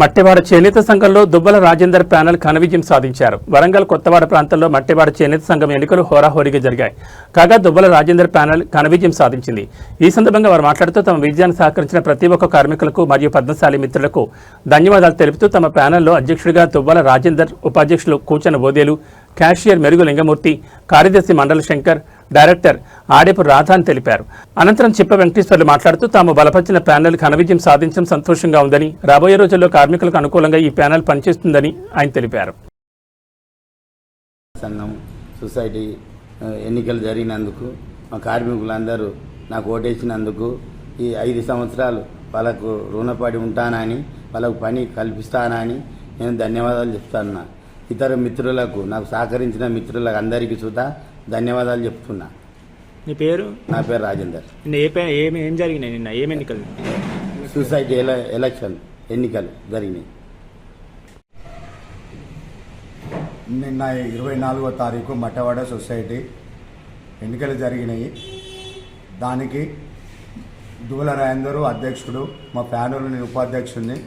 మట్టెవాడ చేనేత సంఘంలో దుబ్బల రాజేందర్ ప్యానెల్ ఘన విజయం సాధించారు. వరంగల్ కొత్తవాడ ప్రాంతంలో మట్టెవాడ చేనేత సంఘం ఎన్నికలు హోరాహోరీగా జరిగాయి. కాగా దుబ్బల రాజేందర్ ప్యానెల్ ఘన విజయం సాధించింది. ఈ సందర్భంగా వారు మాట్లాడుతూ తమ విజయాన్ని సహకరించిన ప్రతి ఒక్క కార్మికులకు మరియు పద్మశాలి మిత్రులకు ధన్యవాదాలు తెలుపుతూ తమ ప్యానెల్లో అధ్యక్షుడిగా దుబ్బల రాజేందర్, ఉపాధ్యక్షులు కూచన బోదేలు, క్యాషియర్ మెరుగు లింగమూర్తి, కార్యదర్శి మండల శంకర్, డైరెక్టర్ ఆడేపు రాధా అని తెలిపారు. అనంతరం చిప్ప వెంకటేశ్వర్లు మాట్లాడుతూ తాము బలపరిచిన ప్యానెల్ ఘన విజయం సాధించడం సంతోషంగా ఉందని, రాబోయే రోజుల్లో కార్మికులకు అనుకూలంగా ఈ ప్యానెల్ పనిచేస్తుందని ఆయన తెలిపారు. సంఘం సొసైటీ ఎన్నికలు జరిగినందుకు మా కార్మికులందరూ నాకు ఓటేసినందుకు ఈ 5 సంవత్సరాలు వాళ్ళకు రుణపడి ఉంటానని, వాళ్ళకు పని కల్పిస్తానని నేను ధన్యవాదాలు చెప్తాను. ఇతర మిత్రులకు, నాకు సహకరించిన మిత్రులకు అందరికీ సుధా ధన్యవాదాలు చెప్తున్నా. నీ పేరు? నా పేరు రాజేందర్. ఏం జరిగినాయి నిన్న? ఏం ఎన్నికలు? సొసైటీ ఎలక్షన్ ఎన్నికలు జరిగినాయి. నిన్న 24వ తారీఖు మట్టవాడ సొసైటీ ఎన్నికలు జరిగినాయి. దానికి దువ్వల రాజేందర్ అధ్యక్షుడు, మా ప్యానెల్ నేను ఉపాధ్యక్షుడిని.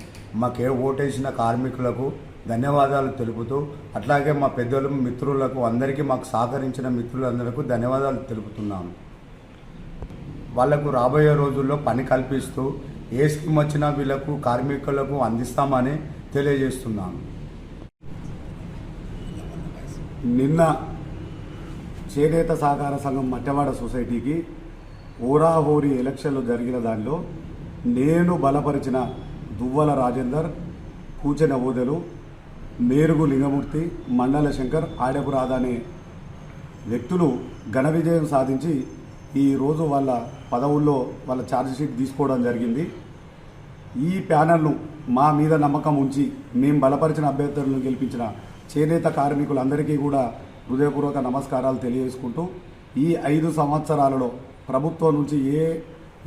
మాకే ఓటేసిన కార్మికులకు ధన్యవాదాలు తెలుపుతూ, అట్లాగే మా పెద్దలు మిత్రులకు అందరికీ, మాకు సహకరించిన మిత్రులందరికీ ధన్యవాదాలు తెలుపుతున్నాను. వాళ్లకు రాబోయే రోజుల్లో పని కల్పిస్తూ ఏ స్కీమ్ వచ్చినా వీళ్లకు కార్మికులకు అందిస్తామని తెలియజేస్తున్నాను. నిన్న చేనేత సహకార సంఘం మట్టెవాడ సొసైటీకి హోరాహోరీ ఎలక్షన్లు జరిగిన దానిలో నేను బలపరిచిన దువ్వల రాజేందర్, కూచన ఓదెలు, మేరుగు లింగమూర్తి, మండల శంకర్, ఆడేపు రాధా అనే వ్యక్తులు ఘన విజయం సాధించి ఈరోజు వాళ్ళ పదవుల్లో వాళ్ళ ఛార్జ్షీట్ తీసుకోవడం జరిగింది. ఈ ప్యానెల్ను మా మీద నమ్మకం ఉంచి మేము బలపరిచిన అభ్యర్థులను గెలిపించిన చేనేత కార్మికులందరికీ కూడా హృదయపూర్వక నమస్కారాలు తెలియజేసుకుంటూ, ఈ 5 సంవత్సరాలలో ప్రభుత్వం నుంచి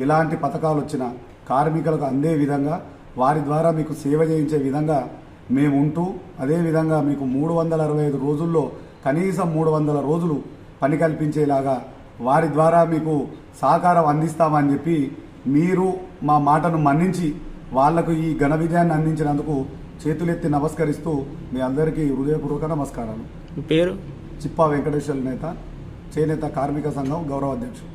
ఎలాంటి పథకాలు వచ్చినా కార్మికులకు అందే విధంగా, వారి ద్వారా మీకు సేవ చేయించే విధంగా మేము ఉంటూ, అదేవిధంగా మీకు 365 రోజుల్లో కనీసం 300 రోజులు పని కల్పించేలాగా వారి ద్వారా మీకు సహకారం అందిస్తామని చెప్పి మీరు మా మాటను మన్నించి వాళ్లకు ఈ ఘన విజయాన్ని అందించినందుకు చేతులెత్తి నమస్కరిస్తూ మీ అందరికీ హృదయపూర్వక నమస్కారాలు. పేరు? చిప్పా వెంకటేశ్వర నేత, చేనేత కార్మిక సంఘం గౌరవ అధ్యక్షుడు.